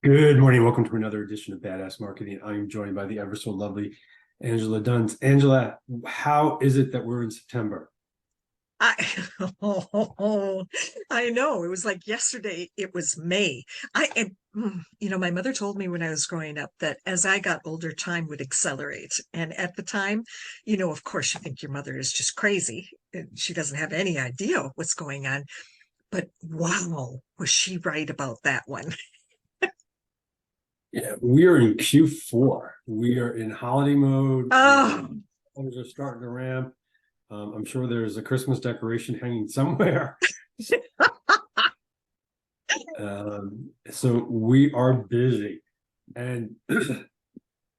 Good morning. Welcome to another edition of Badass Marketing. I'm joined by the ever so lovely Angela Dunn. Angela, how is it that we're in September? I oh, I know. It was like yesterday, it was May. My mother told me when I was growing up that as I got older, time would accelerate. And at the time, of course, you think your mother is just crazy. And she doesn't have any idea what's going on. But wow, was she right about that one? Yeah, we are in Q4. We are in holiday mode. Oh, Things are starting to ramp. I'm sure there's a Christmas decoration hanging somewhere. So we are busy. And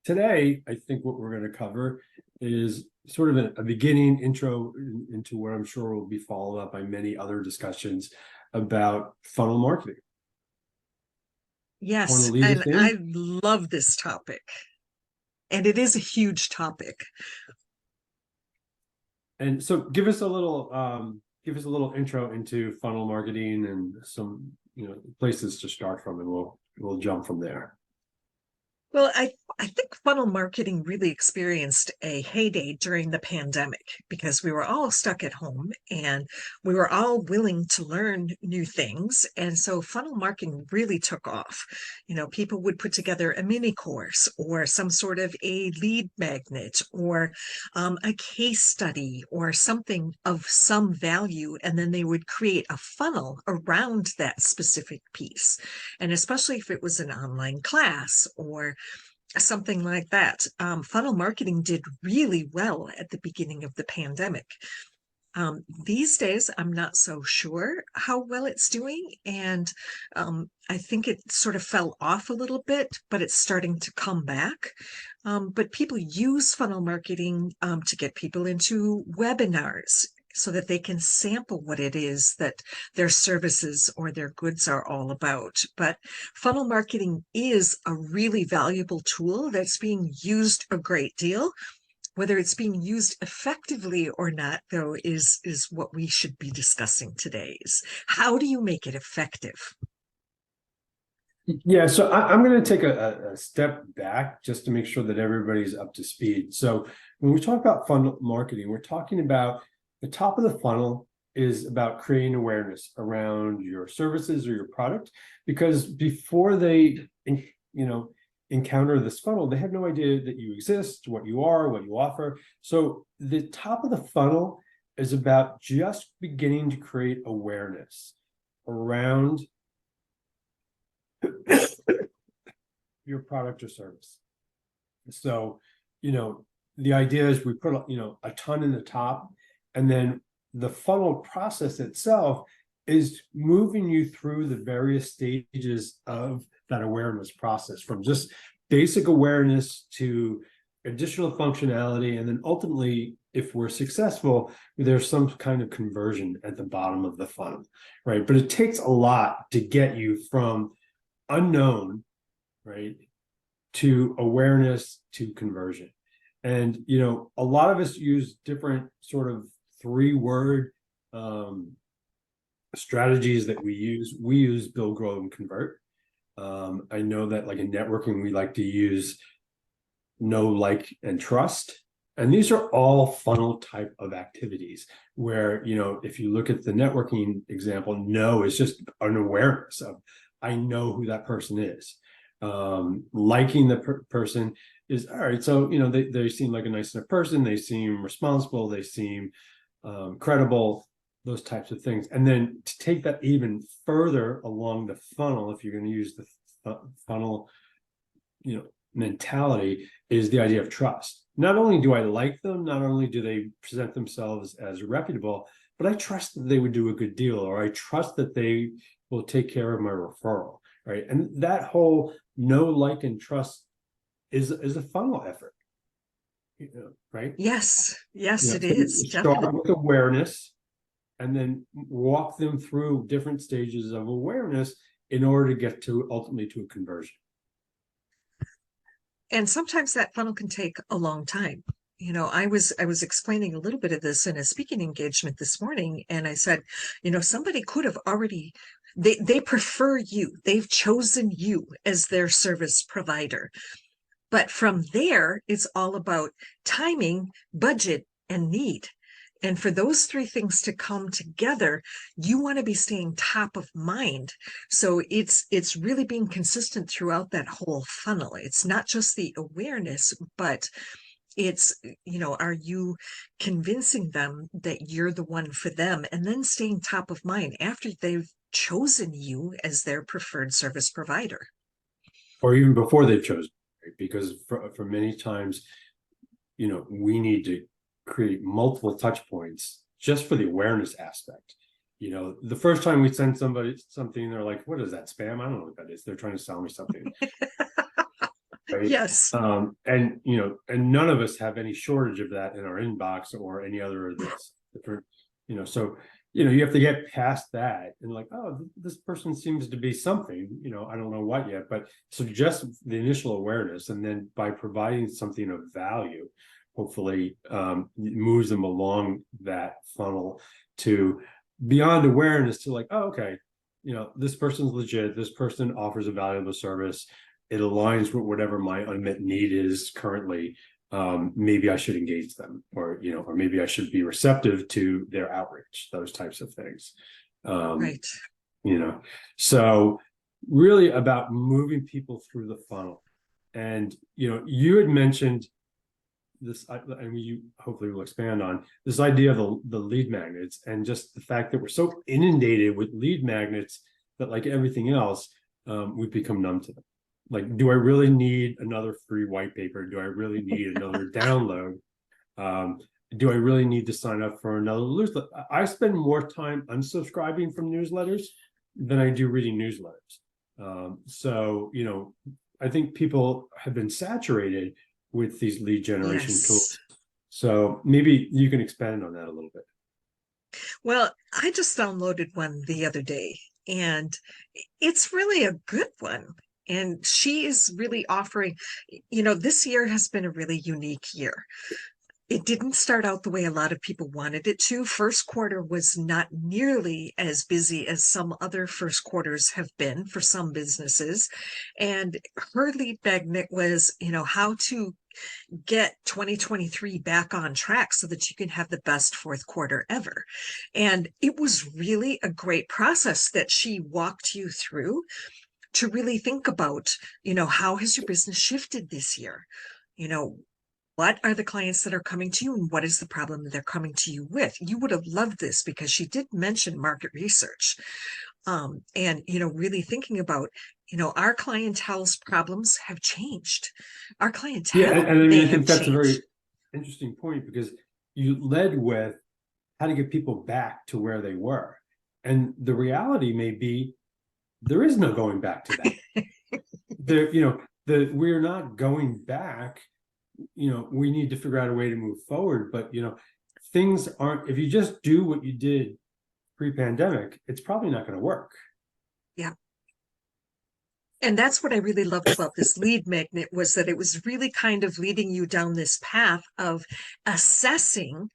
today, I think what we're going to cover is sort of a beginning intro into what I'm sure will be followed up by many other discussions about funnel marketing. Want to yes. lead us And I in? love this topic. And it is a huge topic. And so give us a little intro into funnel marketing and some, places to start from, and we'll jump from there. Well, I think funnel marketing really experienced a heyday during the pandemic because we were all stuck at home and we were all willing to learn new things. And so funnel marketing really took off. People would put together a mini course or some sort of a lead magnet or a case study or something of some value. And then they would create a funnel around that specific piece. And especially if it was an online class or something like that. Funnel marketing did really well at the beginning of the pandemic. These days, I'm not so sure how well it's doing. And I think it sort of fell off a little bit, but it's starting to come back. But people use funnel marketing to get people into webinars so that they can sample what it is that their services or their goods are all about. But funnel marketing is a really valuable tool that's being used a great deal. Whether it's being used effectively or not, though, is what we should be discussing today. Is how do you make it effective? Yeah, so I'm going to take a step back just to make sure that everybody's up to speed. So when we talk about funnel marketing, we're talking about the top of the funnel is about creating awareness around your services or your product, because before they, encounter this funnel, they have no idea that you exist, what you are, what you offer. So the top of the funnel is about just beginning to create awareness around your product or service. So, the idea is we put, a ton in the top, and then the funnel process itself is moving you through the various stages of that awareness process, from just basic awareness to additional functionality. And then ultimately, if we're successful, there's some kind of conversion at the bottom of the funnel, right? But it takes a lot to get you from unknown, right, to awareness to conversion. And a lot of us use different sort of 3-word strategies that we use. We use build, grow, and convert. I know that, like, in networking, we like to use know, like, and trust. And these are all funnel type of activities where, if you look at the networking example, know is just an awareness of, I know who that person is. Liking the person is, all right, so, they seem like a nice enough person. They seem responsible. They seem credible, those types of things. And then to take that even further along the funnel, if you're going to use the funnel, mentality, is the idea of trust. Not only do I like them, not only do they present themselves as reputable, but I trust that they would do a good deal, or I trust that they will take care of my referral, right? And that whole know, like, and trust is a funnel effort, right? Yes, yes, it So is you start definitely. with awareness and then walk them through different stages of awareness in order to get to ultimately to a conversion. And sometimes that funnel can take a long time. I was explaining a little bit of this in a speaking engagement this morning, and I said, somebody could have already They prefer you. They've chosen you as their service provider. But from there, it's all about timing, budget, and need. And for those three things to come together, you want to be staying top of mind. So it's really being consistent throughout that whole funnel. It's not just the awareness, but it's, are you convincing them that you're the one for them, and then staying top of mind after they've chosen you as their preferred service provider. Or even before they've chosen, right? Because for many times, we need to create multiple touch points just for the awareness aspect. The first time we send somebody something, they're like, what is that, spam? I don't know what that is. They're trying to sell me something. Right? Yes. And none of us have any shortage of that in our inbox or any other of this different, so you have to get past that and like, oh, this person seems to be something, I don't know what yet, but so just the initial awareness, and then by providing something of value, hopefully moves them along that funnel to beyond awareness to like, oh, okay, this person's legit, this person offers a valuable service, it aligns with whatever my unmet need is currently. Maybe I should engage them, or maybe I should be receptive to their outreach, those types of things. Right. So really about moving people through the funnel. And you had mentioned this, and you hopefully will expand on this idea of the lead magnets, and just the fact that we're so inundated with lead magnets that, like everything else, we've become numb to them. Like, do I really need another free white paper? Do I really need another download? Do I really need to sign up for another newsletter? I spend more time unsubscribing from newsletters than I do reading newsletters. So, I think people have been saturated with these lead generation tools. So maybe you can expand on that a little bit. Well, I just downloaded one the other day, and it's really a good one. And she is really offering, this year has been a really unique year. It didn't start out the way a lot of people wanted it to. First quarter was not nearly as busy as some other first quarters have been for some businesses. And her lead magnet was, how to get 2023 back on track so that you can have the best fourth quarter ever. And it was really a great process that she walked you through to really think about, how has your business shifted this year? What are the clients that are coming to you, and what is the problem that they're coming to you with? You would have loved this because she did mention market research. And, really thinking about, our clientele's problems have changed. Our clientele and I mean, may I have think that's changed. a very interesting point, because you led with how to get people back to where they were. And the reality may be there is no going back to that. We're not going back. We need to figure out a way to move forward. But things aren't, if you just do what you did pre-pandemic, it's probably not going to work. Yeah. And that's what I really loved about this lead magnet, was that it was really kind of leading you down this path of assessing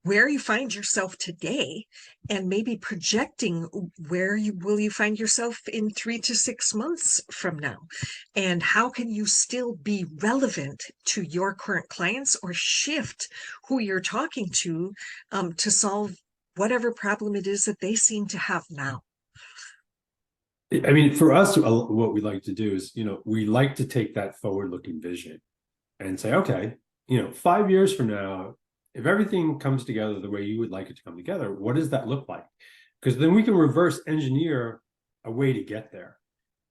where you find yourself today, and maybe projecting where will you find yourself in 3 to 6 months from now, and how can you still be relevant to your current clients, or shift who you're talking to solve whatever problem it is that they seem to have now. I mean, for us, what we like to do is, we like to take that forward-looking vision and say, okay, 5 years from now, if everything comes together the way you would like it to come together, what does that look like? Because then we can reverse engineer a way to get there.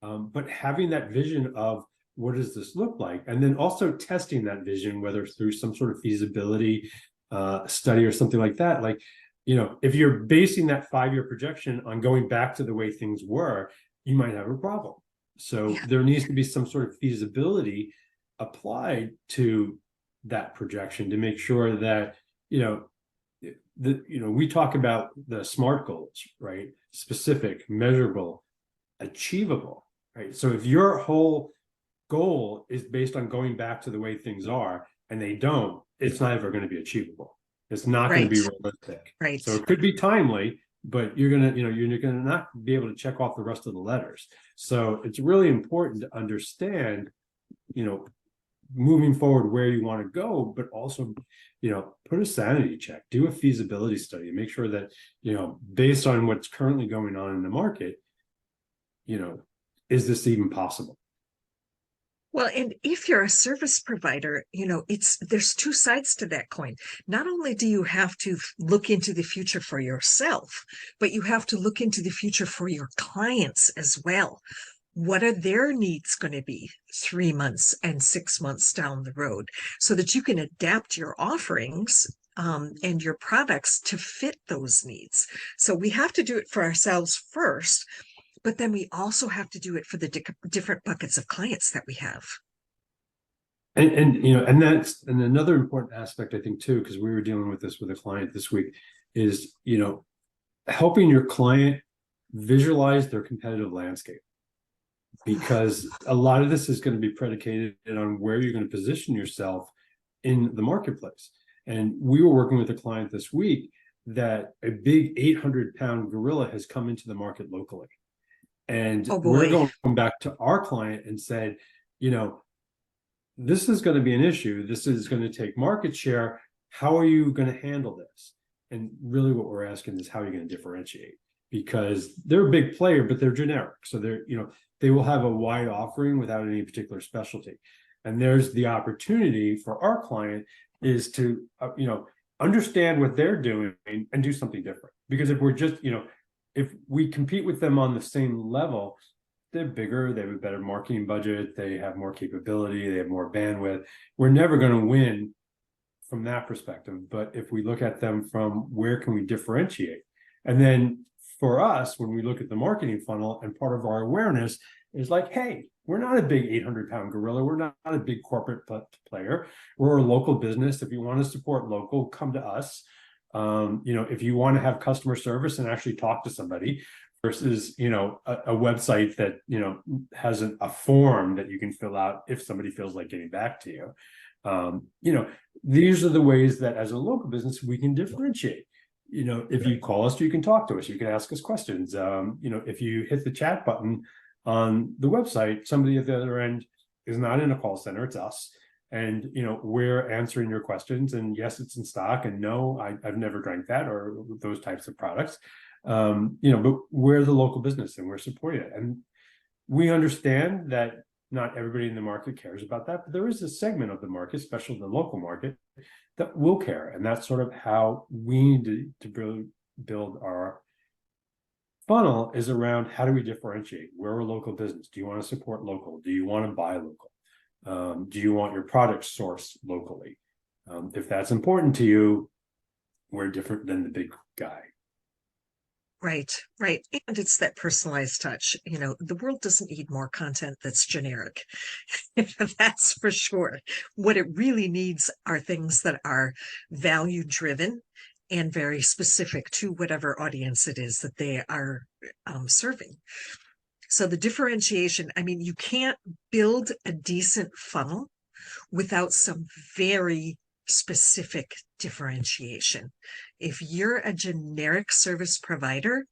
But having that vision of what does this look like, and then also testing that vision, whether it's through some sort of feasibility study or something like that. Like, if you're basing that 5-year projection on going back to the way things were, you might have a problem. So there needs to be some sort of feasibility applied to that projection to make sure that we talk about the SMART goals, right? Specific, measurable, achievable, right? So if your whole goal is based on going back to the way things are, and they don't, it's not ever going to be achievable. It's not going to be realistic. Right. So it could be timely, but you're gonna, you're gonna not be able to check off the rest of the letters. So it's really important to understand, moving forward where you want to go, but also, put a sanity check, do a feasibility study, and make sure that, based on what's currently going on in the market, is this even possible? Well, and if you're a service provider, there's two sides to that coin. Not only do you have to look into the future for yourself, but you have to look into the future for your clients as well. What are their needs going to be 3 months and 6 months down the road, so that you can adapt your offerings and your products to fit those needs? So we have to do it for ourselves first, but then we also have to do it for the different buckets of clients that we have. And that's another important aspect, I think, too, because we were dealing with this with a client this week, is, helping your client visualize their competitive landscape, because a lot of this is going to be predicated on where you're going to position yourself in the marketplace. And we were working with a client this week that a big 800-pound gorilla has come into the market locally. And we're going back to our client and said, this is going to be an issue. This is going to take market share. How are you going to handle this? And really what we're asking is, how are you going to differentiate? Because they're a big player, but they're generic. So they're, they will have a wide offering without any particular specialty. And there's the opportunity for our client is to, understand what they're doing and do something different. Because if we're just, if we compete with them on the same level, they're bigger, they have a better marketing budget, they have more capability, they have more bandwidth. We're never going to win from that perspective. But if we look at them from where can we differentiate? And then for us, when we look at the marketing funnel, and part of our awareness is like, hey, we're not a big 800-pound gorilla. We're not a big corporate player. We're a local business. If you want to support local, come to us. If you want to have customer service and actually talk to somebody versus, a website that, has a form that you can fill out if somebody feels like getting back to you. These are the ways that as a local business, we can differentiate. If you call us, you can talk to us, you can ask us questions. If you hit the chat button on the website, somebody at the other end is not in a call center, it's us. And, we're answering your questions, and yes, it's in stock, and no, I've never drank that or those types of products. But we're the local business and we're supporting it. And we understand that not everybody in the market cares about that, but there is a segment of the market, especially the local market, that will care. And that's sort of how we need to build our funnel, is around how do we differentiate? We're a local business. Do you want to support local? Do you want to buy local? Do you want your product sourced locally? If that's important to you, we're different than the big guy. Right, right. And it's that personalized touch. The world doesn't need more content that's generic. That's for sure. What it really needs are things that are value driven and very specific to whatever audience it is that they are serving. So the differentiation, you can't build a decent funnel without some very specific differentiation. If you're a generic service provider,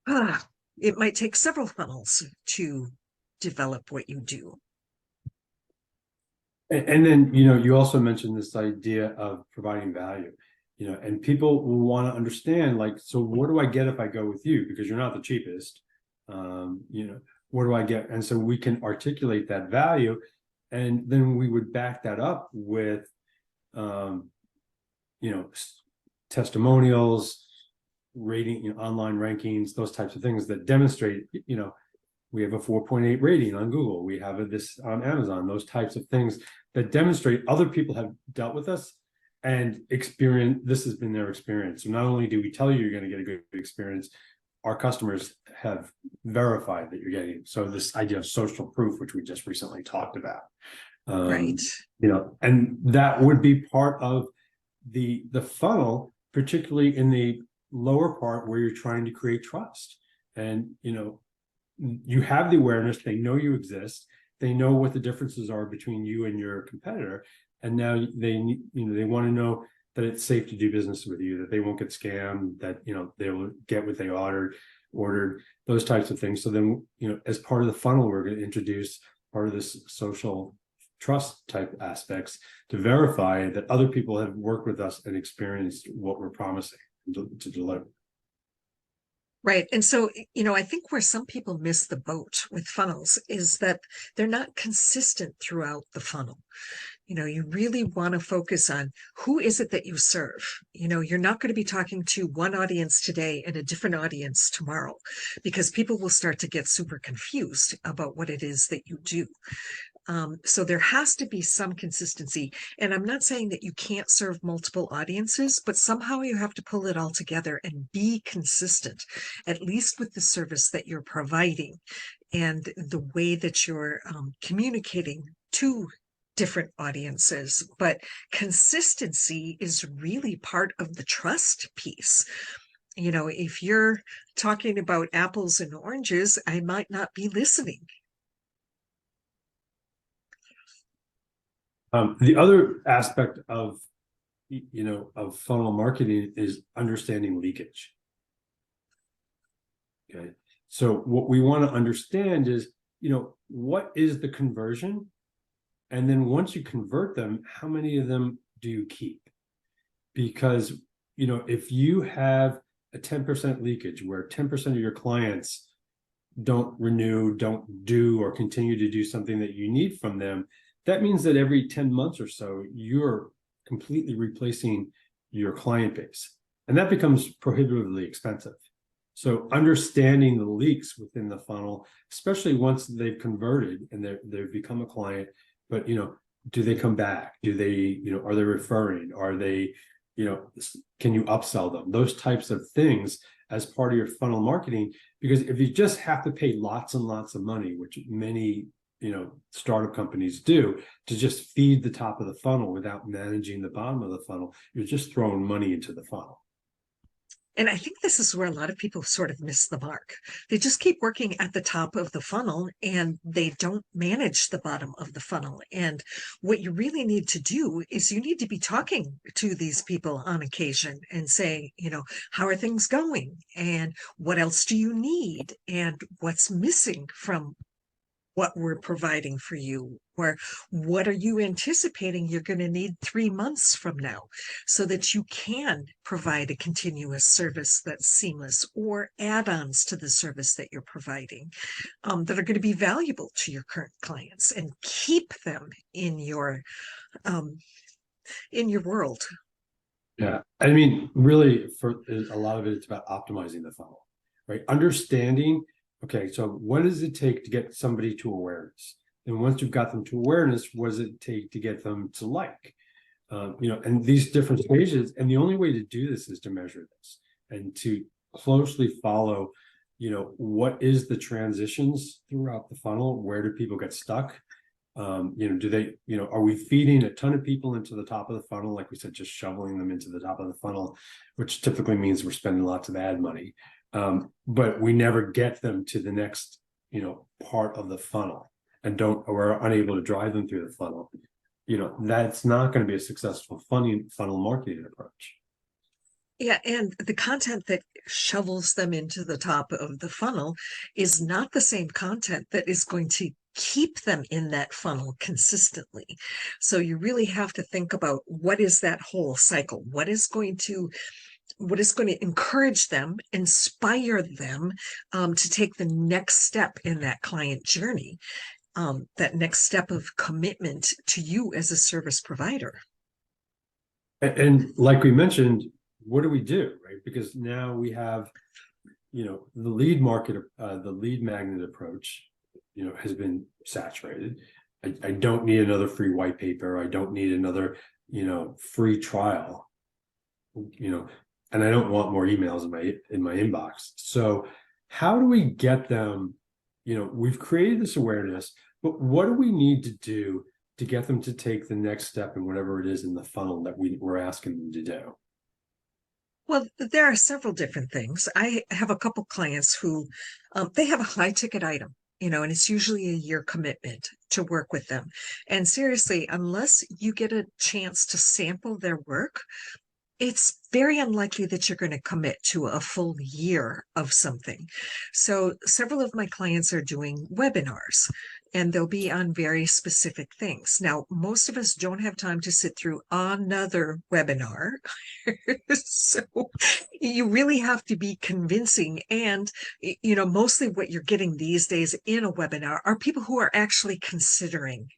it might take several funnels to develop what you do. And then, you also mentioned this idea of providing value, and people will want to understand, like, so what do I get if I go with you? Because you're not the cheapest. What do I get? And so we can articulate that value, and then we would back that up with, testimonials, rating, online rankings, those types of things that demonstrate, we have a 4.8 rating on Google. We have this on Amazon, those types of things that demonstrate other people have dealt with us and experience. This has been their experience. So not only do we tell you you're going to get a good experience, our customers have verified that you're getting. So this idea of social proof, which we just recently talked about, right. And that would be part of the funnel, particularly in the lower part where you're trying to create trust. And, you have the awareness, they know you exist, they know what the differences are between you and your competitor, and now they want to know, that it's safe to do business with you, that they won't get scammed, that, they will get what they ordered, those types of things. So then, as part of the funnel, we're going to introduce part of this social trust type aspects to verify that other people have worked with us and experienced what we're promising to deliver. Right. And so, I think where some people miss the boat with funnels is that they're not consistent throughout the funnel. You really want to focus on who is it that you serve. You're not going to be talking to one audience today and a different audience tomorrow, because people will start to get super confused about what it is that you do. So there has to be some consistency. And I'm not saying that you can't serve multiple audiences, but somehow you have to pull it all together and be consistent, at least with the service that you're providing and the way that you're communicating to different audiences. But consistency is really part of the trust piece. If you're talking about apples and oranges, I might not be listening. The other aspect of funnel marketing is understanding leakage. Okay, so what we want to understand is, what is the conversion, and then once you convert them, how many of them do you keep? Because if you have a 10% leakage where 10% of your clients don't renew, don't do, or continue to do something that you need from them, that means that every 10 months or so, you're completely replacing your client base. And that becomes prohibitively expensive. So understanding the leaks within the funnel, especially once they've converted and they've become a client, but, do they come back? Do they, are they referring? Are they, can you upsell them? Those types of things as part of your funnel marketing. Because if you just have to pay lots and lots of money, which many startup companies do, to just feed the top of the funnel without managing the bottom of the funnel, you're just throwing money into the funnel. And I think this is where a lot of people sort of miss the mark. They just keep working at the top of the funnel and they don't manage the bottom of the funnel. And what you really need to do is you need to be talking to these people on occasion and say, how are things going? And what else do you need? And what's missing from what we're providing for you, or what are you anticipating you're going to need 3 months from now, so that you can provide a continuous service that's seamless, or add-ons to the service that you're providing that are going to be valuable to your current clients and keep them in your world. Yeah, I mean, really, for a lot of it, it's about optimizing the funnel, right? Understanding, okay, so what does it take to get somebody to awareness? And once you've got them to awareness, what does it take to get them to like? And these different stages. And the only way to do this is to measure this and to closely follow, what is the transitions throughout the funnel? Where do people get stuck? Do they, are we feeding a ton of people into the top of the funnel? Like we said, just shoveling them into the top of the funnel, which typically means we're spending lots of ad money. But we never get them to the next, part of the funnel, and we're unable to drive them through the funnel. That's not going to be a successful funnel marketing approach. Yeah, and the content that shovels them into the top of the funnel is not the same content that is going to keep them in that funnel consistently. So you really have to think about what is that whole cycle? What is going to encourage them, inspire them to take the next step in that client journey, that next step of commitment to you as a service provider. And like we mentioned, what do we do, right? Because now we have, the lead magnet approach, has been saturated. I don't need another free white paper. I don't need another, free trial, and I don't want more emails in my inbox. So how do we get them? We've created this awareness, but what do we need to do to get them to take the next step in whatever it is in the funnel that we're asking them to do? Well, there are several different things. I have a couple clients who they have a high ticket item, and it's usually a year commitment to work with them. And seriously, unless you get a chance to sample their work, it's very unlikely that you're going to commit to a full year of something. So several of my clients are doing webinars and they'll be on very specific things. Now, most of us don't have time to sit through another webinar. So you really have to be convincing. And, mostly what you're getting these days in a webinar are people who are actually considering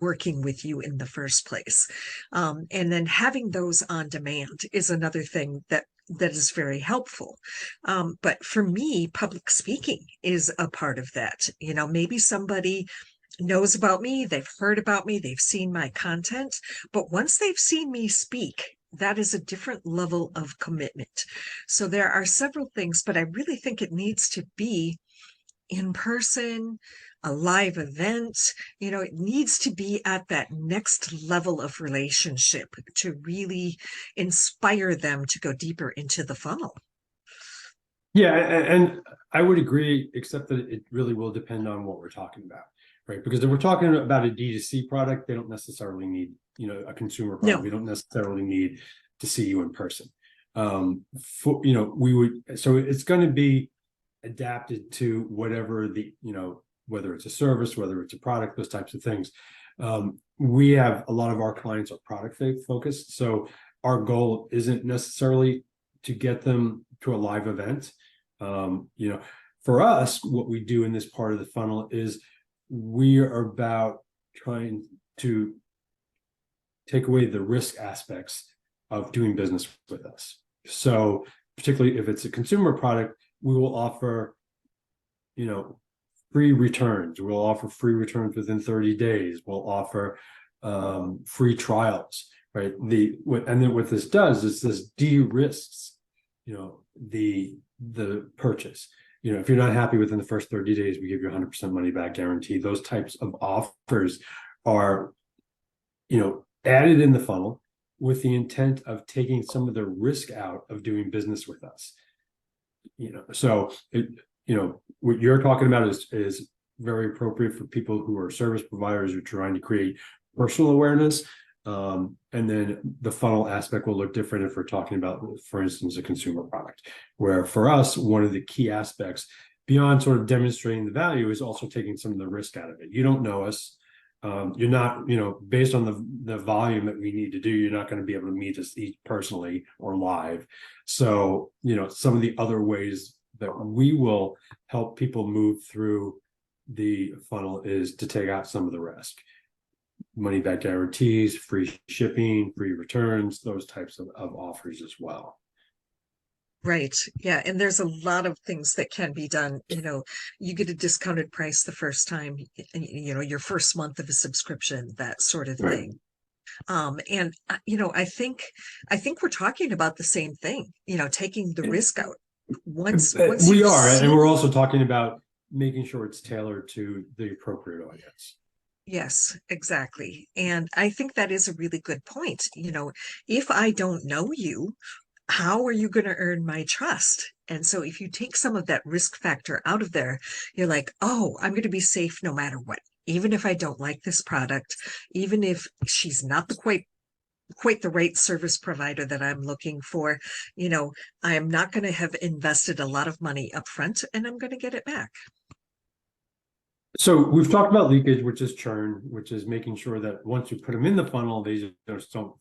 working with you in the first place. And then having those on demand is another thing that is very helpful. But for me, public speaking is a part of that. Maybe somebody knows about me, they've heard about me, they've seen my content, but once they've seen me speak, that is a different level of commitment. So there are several things, but I really think it needs to be in person, a live event. It needs to be at that next level of relationship to really inspire them to go deeper into the funnel. Yeah, and I would agree, except that it really will depend on what we're talking about, right? Because if we're talking about a D2C product, they don't necessarily need, a consumer product. No. We don't necessarily need to see you in person. So it's going to be adapted to whatever whether it's a service, whether it's a product, those types of things. We have a lot of our clients are product focused. So our goal isn't necessarily to get them to a live event. For us, what we do in this part of the funnel is we are about trying to take away the risk aspects of doing business with us. So particularly if it's a consumer product, we will offer, free returns. We'll offer free returns within 30 days. We'll offer free trials, right? And then what this does is this de-risks, the purchase. If you're not happy within the first 30 days, we give you 100% money back guarantee. Those types of offers are, added in the funnel with the intent of taking some of the risk out of doing business with us. What you're talking about is very appropriate for people who are service providers who are trying to create personal awareness. And then the funnel aspect will look different if we're talking about, for instance, a consumer product, where for us, one of the key aspects beyond sort of demonstrating the value is also taking some of the risk out of it. You don't know us. You're not, based on the volume that we need to do, you're not going to be able to meet us personally or live. So, some of the other ways that we will help people move through the funnel is to take out some of the risk. Money back guarantees, free shipping, free returns, those types of offers as well. Right. Yeah. And there's a lot of things that can be done. You get a discounted price the first time, your first month of a subscription, that sort of Right. thing. And I think we're talking about the same thing, taking the risk out. Once We are, seen, and we're also talking about making sure it's tailored to the appropriate audience. yes, exactly. And I think that is a really good point. If I don't know you, how are you going to earn my trust? And so if you take some of that risk factor out of there, you're like, oh, I'm going to be safe no matter what. Even if I don't like this product, even if she's not quite the right service provider that I'm looking for, I am not going to have invested a lot of money up front and I'm going to get it back. So we've talked about leakage, which is churn, which is making sure that once you put them in the funnel, they just don't,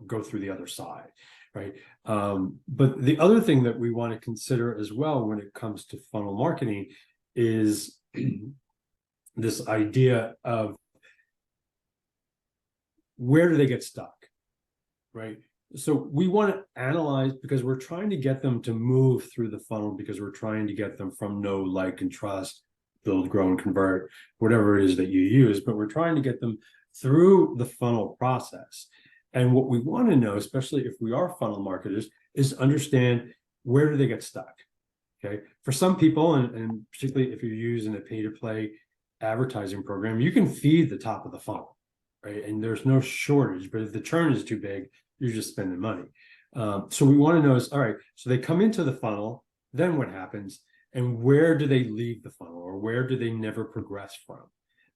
go through the other side, right? But the other thing that we want to consider as well when it comes to funnel marketing is this idea of where do they get stuck, right? So we want to analyze, because we're trying to get them to move through the funnel, because we're trying to get them from know, like, and trust, build, grow, and convert, whatever it is that you use, but we're trying to get them through the funnel process. And what we want to know, especially if we are funnel marketers, is understand where do they get stuck. Okay. For some people, and particularly if you're using a pay-to-play advertising program, you can feed the top of the funnel, right? And there's no shortage, but if the churn is too big, you're just spending money. So we want to know is, all right, so they come into the funnel, then what happens? And where do they leave the funnel, or where do they never progress from?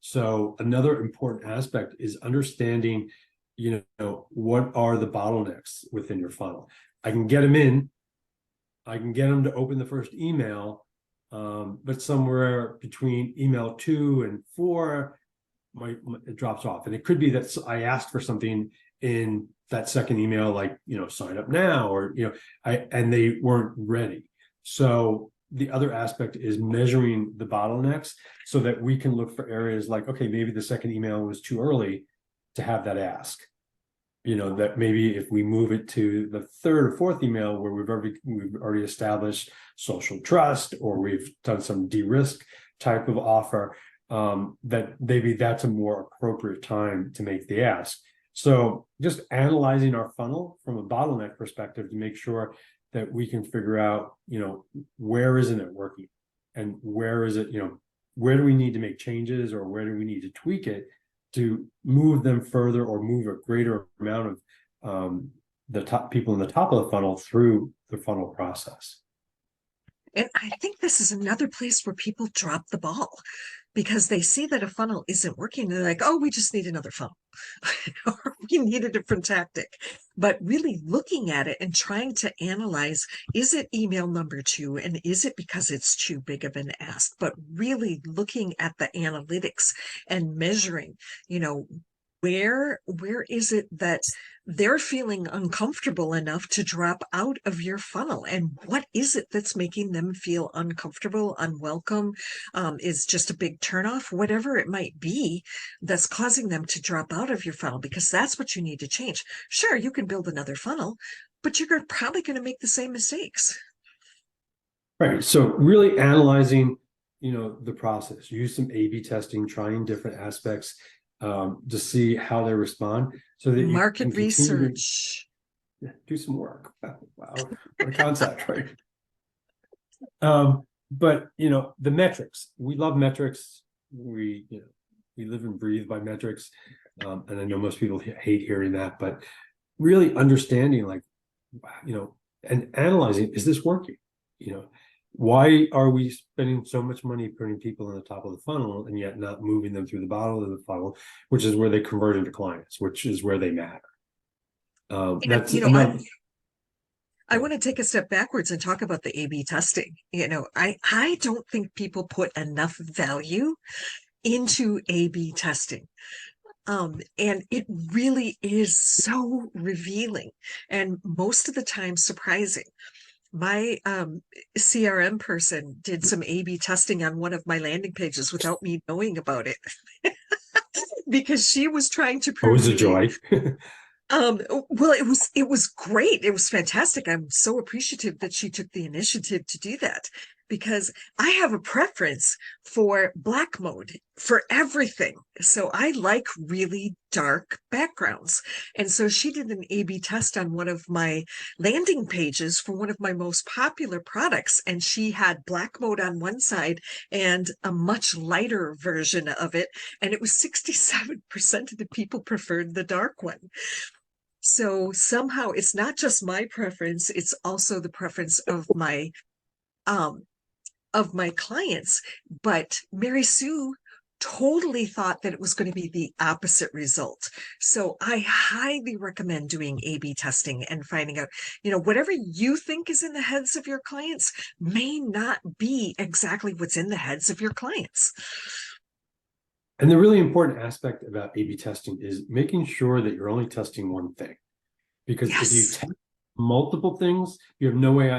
So another important aspect is understanding what are the bottlenecks within your funnel? I can get them in, I can get them to open the first email, but somewhere between email 2 and 4, it drops off. And it could be that I asked for something in that second email, like, sign up now, or, and they weren't ready. So the other aspect is measuring the bottlenecks so that we can look for areas like, okay, maybe the second email was too early to have that ask. That maybe if we move it to the third or fourth email where we've already established social trust, or we've done some de-risk type of offer, that maybe that's a more appropriate time to make the ask. So just analyzing our funnel from a bottleneck perspective to make sure that we can figure out, where isn't it working, and where is it, where do we need to make changes, or where do we need to tweak it to move them further, or move a greater amount of the top people in the top of the funnel through the funnel process. And I think this is another place where people drop the ball because they see that a funnel isn't working. They're like, oh, we just need another funnel, or we need a different tactic. But really looking at it and trying to analyze, is it email number 2? And is it because it's too big of an ask? But really looking at the analytics and measuring, where is it that they're feeling uncomfortable enough to drop out of your funnel, and what is it that's making them feel uncomfortable, unwelcome, is just a big turnoff, whatever it might be that's causing them to drop out of your funnel, because that's what you need to change. Sure, you can build another funnel, but you're probably going to make the same mistakes. Right. So really analyzing, the process, use some A/B testing, trying different aspects, to see how they respond, so that you can Market continue research. to do some work. Wow, what a concept, right? But the metrics, we love metrics. We live and breathe by metrics. And I know most people hate hearing that, but really understanding, like, and analyzing, is this working? Why are we spending so much money putting people in the top of the funnel and yet not moving them through the bottom of the funnel, which is where they convert into clients, which is where they matter. That's another. I want to take a step backwards and talk about the A/B testing. I don't think people put enough value into A/B testing. And it really is so revealing and most of the time surprising. My CRM person did some A/B testing on one of my landing pages without me knowing about it because she was trying to prove Always a to me. joy. Well, it was great. It was fantastic. I'm so appreciative that she took the initiative to do that, because I have a preference for black mode for everything. So I like really dark backgrounds. And so she did an A/B test on one of my landing pages for one of my most popular products. And she had black mode on one side and a much lighter version of it. And it was 67% of the people preferred the dark one. So somehow it's not just my preference, it's also the preference um of my clients. But Mary Sue totally thought that it was going to be the opposite result. So I highly recommend doing A/B testing and finding out, whatever you think is in the heads of your clients may not be exactly what's in the heads of your clients. And the really important aspect about A/B testing is making sure that you're only testing one thing. Because if you Yes. test multiple things, you have no way.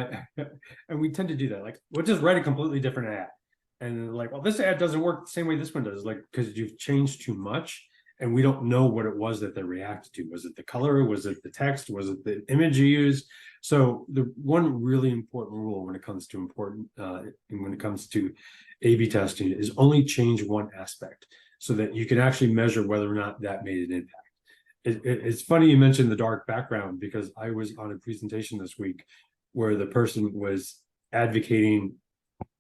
And we tend to do that. Like, we'll just write a completely different ad. And like, well, this ad doesn't work the same way this one does. Like, because you've changed too much and we don't know what it was that they reacted to. Was it the color? Was it the text? Was it the image you used? So the one really important rule when it comes to A/B testing is only change one aspect so that you can actually measure whether or not that made an impact. It's funny you mentioned the dark background, because I was on a presentation this week where the person was advocating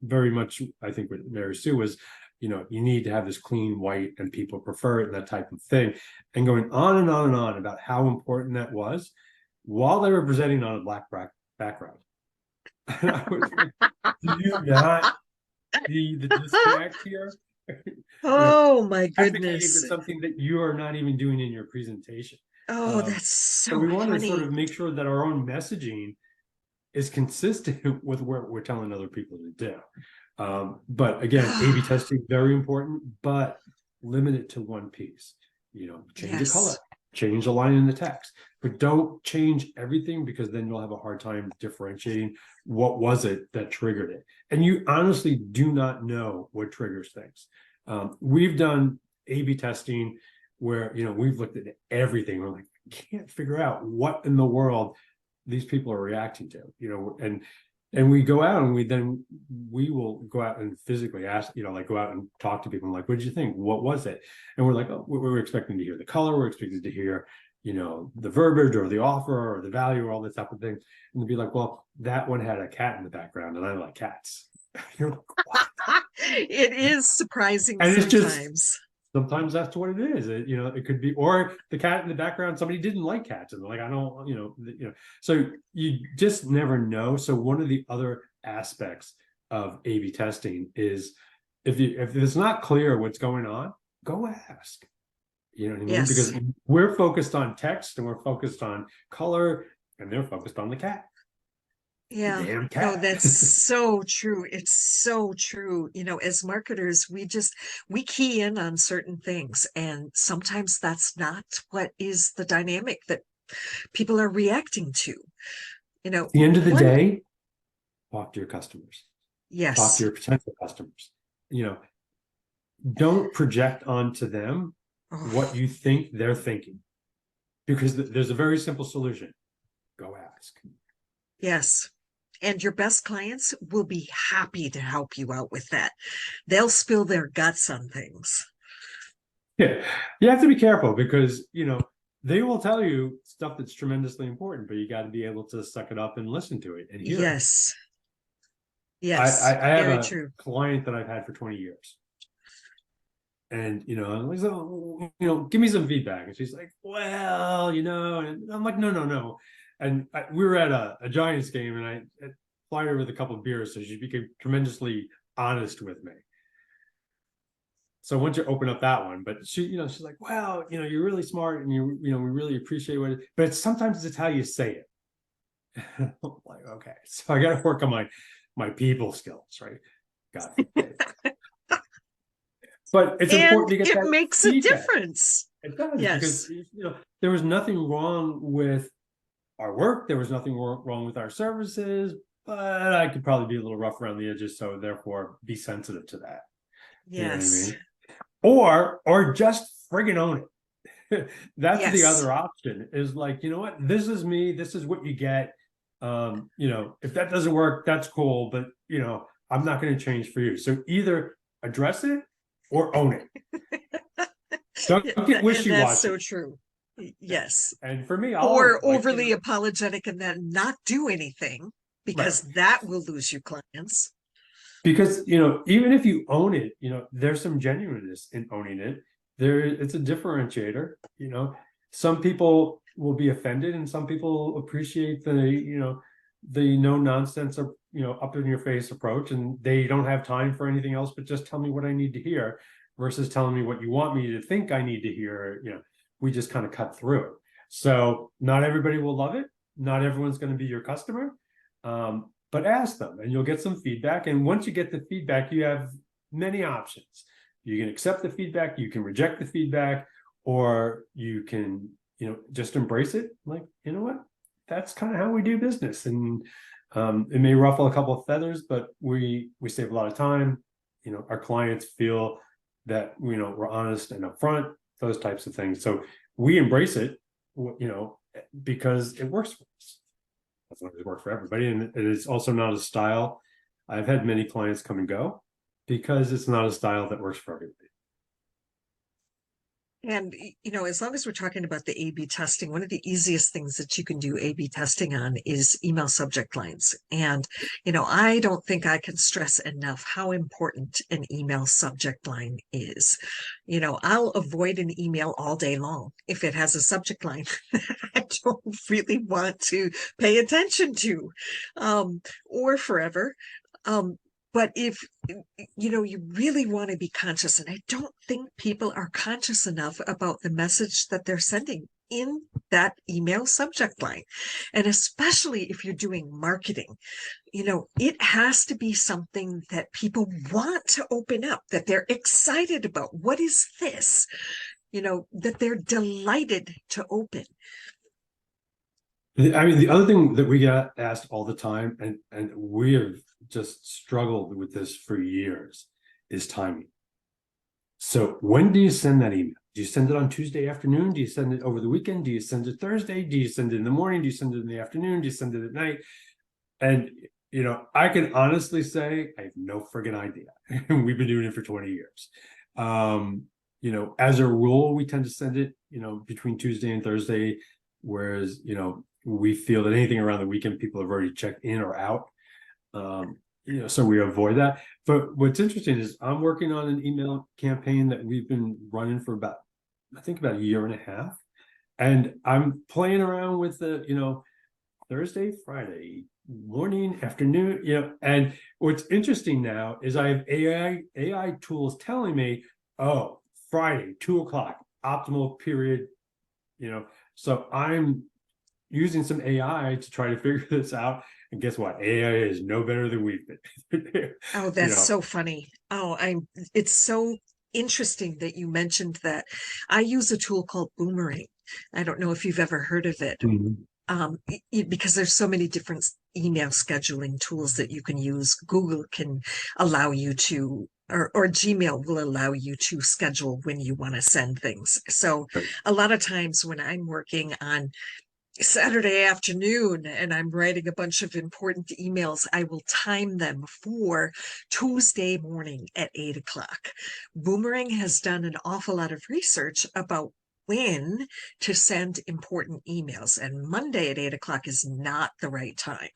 very much, I think what Mary Sue was, you need to have this clean white and people prefer it and that type of thing, and going on and on and on about how important that was while they were presenting on a black background. And I was like, do you not see the disconnect here? Oh my Advocating for goodness. something that you are not even doing in your presentation. Oh, that's So so we want to sort funny. of make sure that our own messaging is consistent with what we're telling other people to do. But again, A/B testing very important, but limit it to one piece. Change a color, Yes. change a line in the text, but don't change everything, because then you'll have a hard time differentiating what was it that triggered it. And you honestly do not know what triggers things. We've done A/B testing where we've looked at everything. We're like, can't figure out what in the world these people are reacting to, and we go out and we will go out and physically ask, like go out and talk to people and like, what did you think? What was it? And we're like, oh, we were expecting to hear the color, we're expecting to hear, the verbiage or the offer or the value or all this type of thing. And they'd be like, well, that one had a cat in the background and I like cats. You're like, what? It is surprising And it's just sometimes. sometimes that's what it is. It could be, or the cat in the background, somebody didn't like cats and they're like, I don't, so you just never know. So one of the other aspects of A/B testing is if it's not clear what's going on, go ask. You know what I mean? Yes. Because we're focused on text and we're focused on color and they're focused on the cat. The Yeah. damn No, cat. that's so true. It's so true. As marketers, we key in on certain things, and sometimes that's not what is the dynamic that people are reacting to. At the end of the One, day, talk to your customers, talk to yes. your potential customers. You know, don't project onto them what Oh, you think they're thinking, because there's a very simple solution. Go ask. yes. And your best clients will be happy to help you out with that. They'll spill their guts on things. Yeah, you have to be careful because they will tell you stuff that's tremendously important, but you got to be able to suck it up and listen to it and hear it. Yes. I, Yes. I, I have Very a true. client that I've had for 20 years. And I'm like, so, give me some feedback. And she's like, well, and I'm like, no, no, no. And we were at a Giants game, and I applied her with a couple of beers, so she became tremendously honest with me. So once you open up that one, but she's like, well, you're really smart, and we really appreciate what. But sometimes it's how you say it. I'm like, okay, so I got to work on my people skills, right? Got it. But it's And important to get it that makes a feedback. difference. It does, because Yes. there was nothing wrong with our work. There was nothing wrong with our services, but I could probably be a little rough around the edges. So therefore, be sensitive to that. You know what I Yes. mean? Or just friggin' own it. That's the Yes. other option. Is like, you know what? This is me. This is what you get. If that doesn't work, that's cool. But I'm not going to change for you. So either address it or own it. Don't get And that's so wishy-washy. true. Yeah. Yes. And for me, I'll own Or it. Like, overly apologetic and then not do anything, right. because that will lose you clients. Because, even if you own it, there's some genuineness in owning it. It's a differentiator. Some people will be offended and some people appreciate the no nonsense or, up in your face approach, and they don't have time for anything else but just tell me what I need to hear versus telling me what you want me to think I need to hear. We just kind of cut through it. So not everybody will love it. Not everyone's going to be your customer. But ask them and you'll get some feedback. And once you get the feedback, you have many options. You can accept the feedback, you can reject the feedback, or you can, just embrace it. Like, you know what? That's kind of how we do business. And it may ruffle a couple of feathers, but we save a lot of time. Our clients feel that, we're honest and upfront, those types of things. So we embrace it, because it works for us. Doesn't always work for everybody, and it is also not a style. I've had many clients come and go because it's not a style that works for everybody. And, as long as we're talking about the A/B testing, one of the easiest things that you can do A/B testing on is email subject lines. And, I don't think I can stress enough how important an email subject line is. I'll avoid an email all day long if it has a subject line I don't really want to pay attention to, or forever. Um, but if you really want to be conscious, and I don't think people are conscious enough about the message that they're sending in that email subject line. And especially if you're doing marketing, it has to be something that people want to open up, that they're excited about. What is this? That they're delighted to open. I mean, the other thing that we get asked all the time, and we have just struggled with this for years, is timing. So when do you send that email? Do you send it on Tuesday afternoon? Do you send it over the weekend? Do you send it Thursday? Do you send it in the morning? Do you send it in the afternoon? Do you send it at night? And I can honestly say I have no friggin' idea. We've been doing it for 20 years. As a rule, we tend to send it, between Tuesday and Thursday, whereas, we feel that anything around the weekend, people have already checked in or out. So we avoid that. But what's interesting is I'm working on an email campaign that we've been running for about a year and a half. And I'm playing around with the, Thursday, Friday, morning, afternoon, and what's interesting now is I have AI tools telling me, oh, Friday, 2:00, optimal period, so I'm using some AI to try to figure this out. And guess what? AI is no better than we've been. Oh, that's so funny. It's so interesting that you mentioned that. I use a tool called Boomerang. I don't know if you've ever heard of it. Because there's so many different email scheduling tools that you can use. Google can allow you to, or Gmail will allow you to schedule when you want to send things. So a lot of times when I'm working on Saturday afternoon and I'm writing a bunch of important emails, I will time them for Tuesday morning at 8:00. Boomerang has done an awful lot of research about when to send important emails, and Monday at 8:00 is not the right time.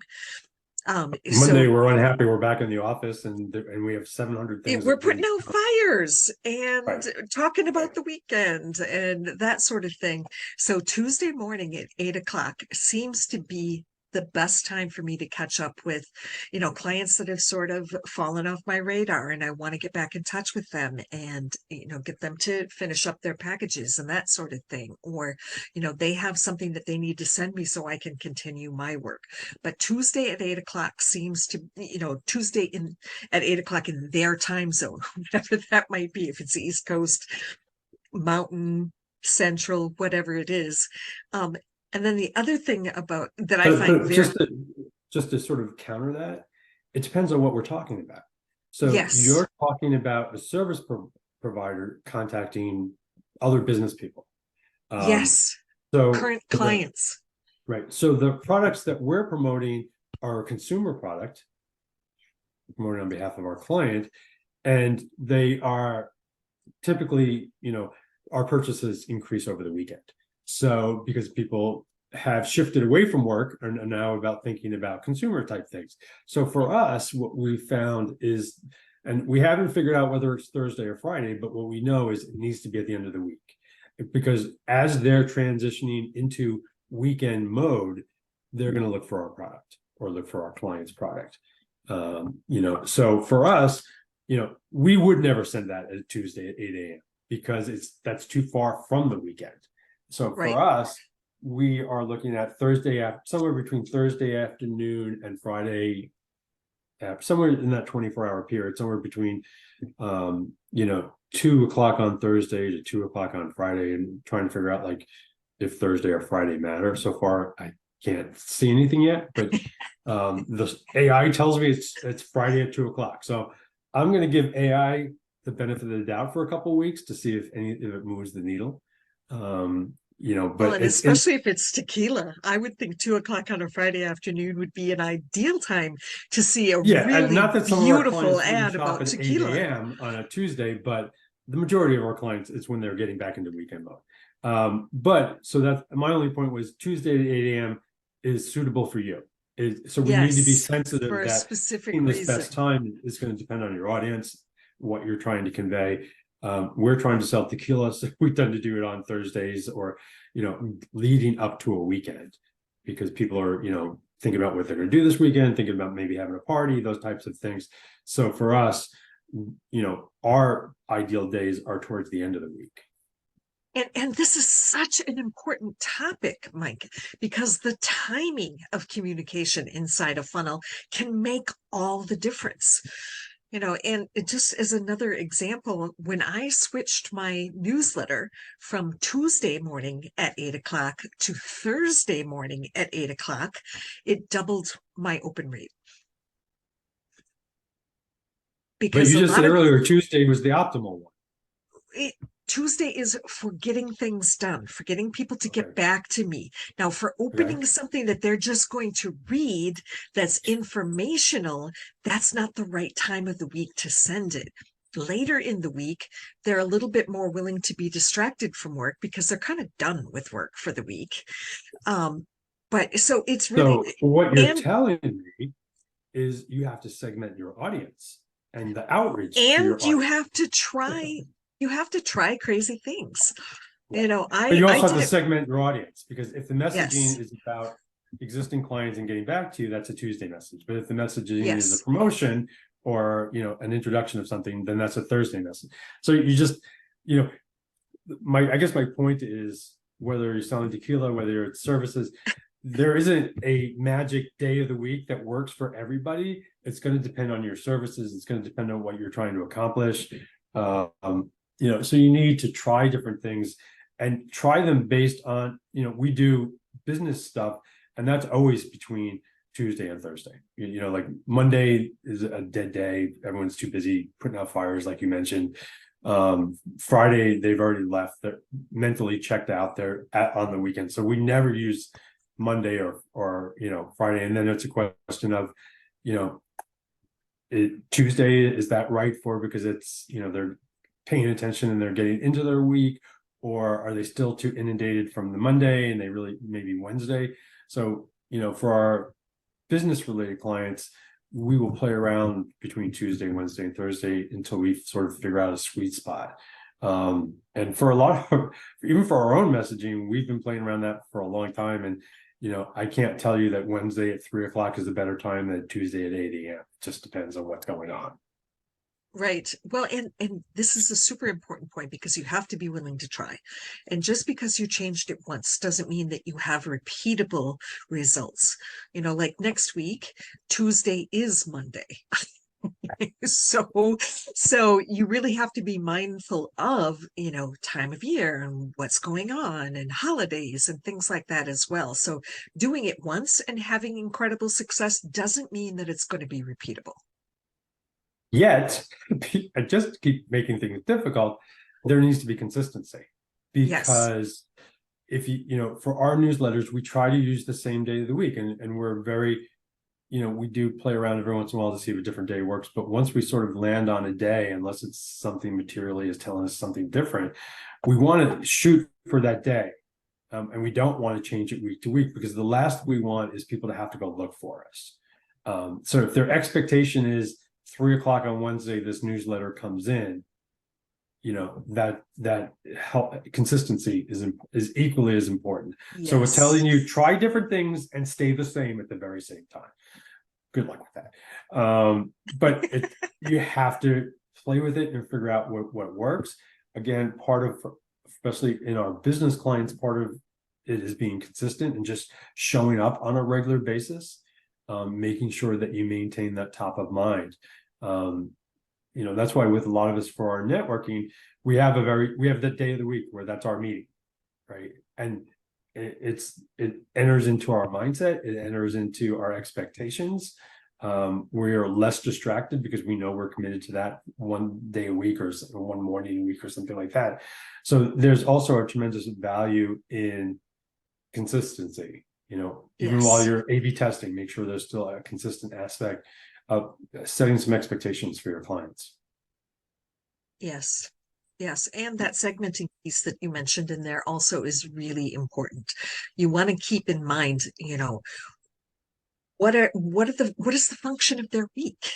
Monday, we're unhappy. We're back in the office, and we have 700 things. We're putting out fires and right. talking about the weekend and that sort of thing. So Tuesday morning at 8:00 seems to be the best time for me to catch up with, clients that have sort of fallen off my radar, and I want to get back in touch with them and, get them to finish up their packages and that sort of thing. Or, they have something that they need to send me so I can continue my work. But Tuesday at 8:00 seems to, Tuesday at 8:00 in their time zone, whatever that might be, if it's the East Coast, Mountain, Central, whatever it is. And then the other thing about that I find very just to sort of counter that, it depends on what we're talking about. So yes, you're talking about a service provider contacting other business people. Yes, So current clients. Right. So the products that we're promoting are a consumer product, promoted on behalf of our client, and they are typically, our purchases increase over the weekend. So because people have shifted away from work and are now about thinking about consumer type things. So for us, what we found is, and we haven't figured out whether it's Thursday or Friday, but what we know is it needs to be at the end of the week. Because as they're transitioning into weekend mode, they're going to look for our product or look for our client's product. So for us, we would never send that at Tuesday at 8 a.m. because that's too far from the weekend. So for us, we are looking at somewhere between Thursday afternoon and Friday, somewhere in that 24-hour period, somewhere between 2:00 on Thursday to 2:00 on Friday, and trying to figure out like if Thursday or Friday matter. So far, I can't see anything yet, but the AI tells me it's Friday at 2:00. So I'm going to give AI the benefit of the doubt for a couple of weeks to see if it moves the needle. But and especially if it's tequila, I would think 2:00 on a Friday afternoon would be an ideal time to see a really not that beautiful ad about tequila. 8 a.m. on a Tuesday, but the majority of our clients, it's when they're getting back into weekend mode. But so that's my only point was Tuesday at 8 a.m. is suitable for you. So we need to be sensitive for a that specific in this reason. best time is going to depend on your audience, what you're trying to convey. We're trying to sell tequila, so we tend to do it on Thursdays or, leading up to a weekend, because people are, thinking about what they're going to do this weekend, thinking about maybe having a party, those types of things. So for us, our ideal days are towards the end of the week. And this is such an important topic, Mike, because the timing of communication inside a funnel can make all the difference. And it just as another example, when I switched my newsletter from Tuesday morning at 8 o'clock to Thursday morning at 8 o'clock, it doubled my open rate. But Because you a just said lot of earlier Tuesday was the optimal one. it, Tuesday is for getting things done, for getting people to Okay. get back to me. Now, for opening Okay. something that they're just going to read that's informational, that's not the right time of the week to send it. Later in the week, they're a little bit more willing to be distracted from work because they're kind of done with work for the week. But so it's really, So what you're and telling me is you have to segment your audience and the outreach to and your audience. you have to try crazy things. Yeah. But I you I also have did to it. segment your audience, because if the messaging Yes. is about existing clients and getting back to you, that's a Tuesday message. But if the messaging is a Yes. promotion or an introduction of something, then that's a Thursday message. So you just, you know, I guess my point is, whether you're selling tequila, whether it's services, there isn't a magic day of the week that works for everybody. It's going to depend on your services. It's going to depend on what you're trying to accomplish. So you need to try different things and try them based on, we do business stuff, and that's always between Tuesday and Thursday. Like Monday is a dead day. Everyone's too busy putting out fires, like you mentioned. Friday, they've already left. They're mentally checked out. They're on the weekend. So we never use Monday or Friday. And then it's a question of, Tuesday, is that right for, because it's, they're paying attention and they're getting into their week, or are they still too inundated from the Monday and they really maybe Wednesday? So, for our business related clients, we will play around between Tuesday, Wednesday, and Thursday until we sort of figure out a sweet spot. And for a lot of, even for our own messaging, we've been playing around that for a long time. And, I can't tell you that Wednesday at 3 o'clock is a better time than Tuesday at 8 a.m. It just depends on what's going on. Right. Well, and this is a super important point because you have to be willing to try. And just because you changed it once doesn't mean that you have repeatable results. Like next week, Tuesday is Monday. So you really have to be mindful of, time of year and what's going on and holidays and things like that as well. So doing it once and having incredible success doesn't mean that it's going to be repeatable. Yet, I just keep making things difficult. There needs to be consistency, Yes. because if for our newsletters, we try to use the same day of the week, and we're very, we do play around every once in a while to see if a different day works. But once we sort of land on a day, unless it's something materially is telling us something different, we want to shoot for that day. And we don't want to change it week to week, because the last we want is people to have to go look for us. So if their expectation is 3 o'clock on Wednesday, this newsletter comes in, that help consistency is equally as important. So we're Yes. telling you, try different things and stay the same at the very same time. Good luck with that. But you have to play with it and figure out what works. Again, part of, especially in our business clients, part of it is being consistent and just showing up on a regular basis, making sure that you maintain that top of mind. That's why with a lot of us, for our networking, we have that day of the week where that's our meeting, right? And it enters into our mindset, it enters into our expectations. We're less distracted because we know we're committed to that one day a week or one morning a week or something like that. So there's also a tremendous value in consistency. Even while Yes. you're A/B testing, make sure there's still a consistent aspect of setting some expectations for your clients. Yes. Yes. And that segmenting piece that you mentioned in there also is really important. You want to keep in mind, what is the function of their week?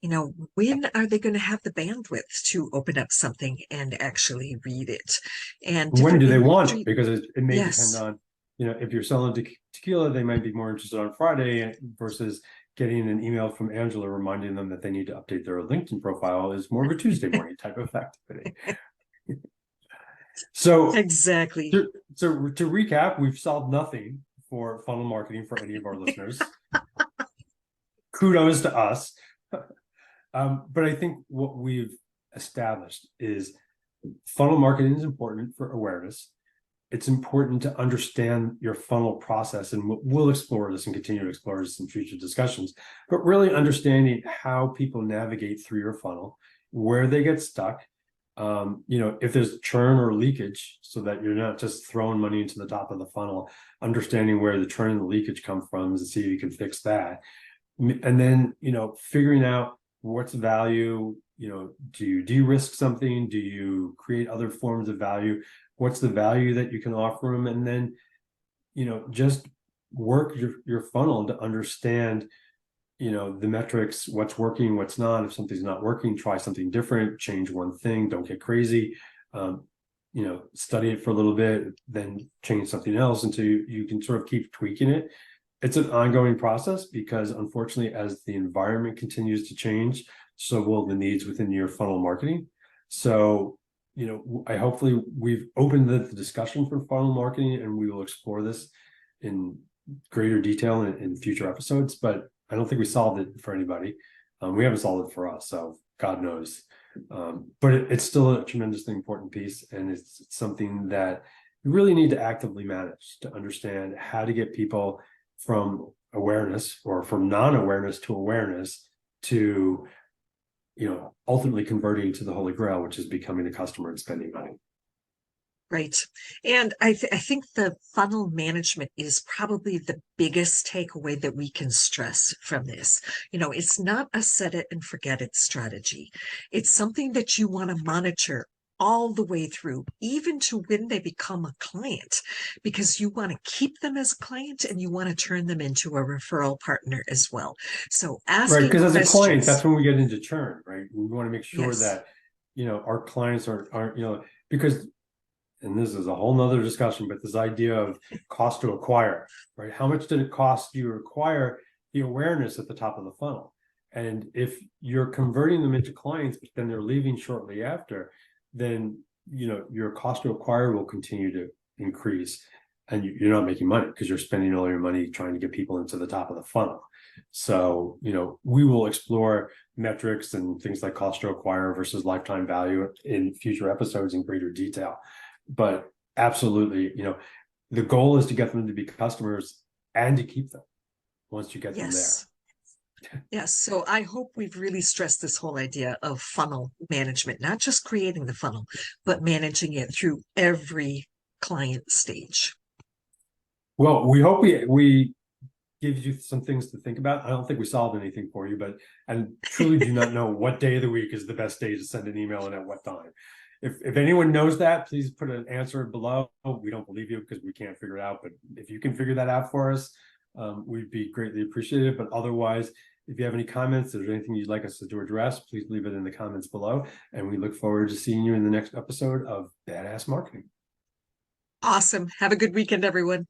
When are they going to have the bandwidth to open up something and actually read it? And When different do they want it? industry. Because it may depend Yes. on, if you're selling tequila, they might be more interested on Friday versus getting an email from Angela reminding them that they need to update their LinkedIn profile is more of a Tuesday morning type of activity. So Exactly. to recap, we've solved nothing for funnel marketing for any of our listeners. Kudos to us. But I think what we've established is funnel marketing is important for awareness. It's important to understand your funnel process, and we'll explore this and continue to explore this in future discussions, but really understanding how people navigate through your funnel, where they get stuck, if there's churn or leakage, so that you're not just throwing money into the top of the funnel, understanding where the churn and the leakage come from and see if you can fix that. And then, figuring out what's value, do you de-risk something? Do you create other forms of value? What's the value that you can offer them? And then, just work your funnel to understand, the metrics, what's working, what's not. If something's not working, try something different, change one thing, don't get crazy. Study it for a little bit, then change something else until you can sort of keep tweaking it. It's an ongoing process because unfortunately, as the environment continues to change, so will the needs within your funnel marketing. So, I hopefully we've opened the discussion for funnel marketing, and we will explore this in greater detail in future episodes, but I don't think we solved it for anybody. We haven't solved it for us, so God knows. But it's still a tremendously important piece, and it's something that you really need to actively manage to understand how to get people from awareness or from non-awareness to awareness to, ultimately converting to the Holy Grail, which is becoming a customer and spending money. Right. And I think the funnel management is probably the biggest takeaway that we can stress from this. It's not a set it and forget it strategy. It's something that you want to monitor all the way through, even to when they become a client, because you want to keep them as a client and you want to turn them into a referral partner as well. So Right, asking because as a client, that's questions. when we get into churn, right? We want to make sure Yes. that, our clients aren't, because, and this is a whole nother discussion, but this idea of cost to acquire, right? How much did it cost you to acquire the awareness at the top of the funnel? And if you're converting them into clients, but then they're leaving shortly after, then, your cost to acquire will continue to increase, and you're not making money because you're spending all your money trying to get people into the top of the funnel. So, we will explore metrics and things like cost to acquire versus lifetime value in future episodes in greater detail. But absolutely, the goal is to get them to be customers and to keep them once you get them there. Yes. Yes. So I hope we've really stressed this whole idea of funnel management, not just creating the funnel, but managing it through every client stage. Well, we hope we give you some things to think about. I don't think we solved anything for you, but I truly do not know what day of the week is the best day to send an email and at what time. If anyone knows that, please put an answer below. We don't believe you because we can't figure it out, but if you can figure that out for us, we'd be greatly appreciative. But otherwise, if you have any comments, if there's anything you'd like us to address, please leave it in the comments below. And we look forward to seeing you in the next episode of Badass Marketing. Awesome. Have a good weekend, everyone.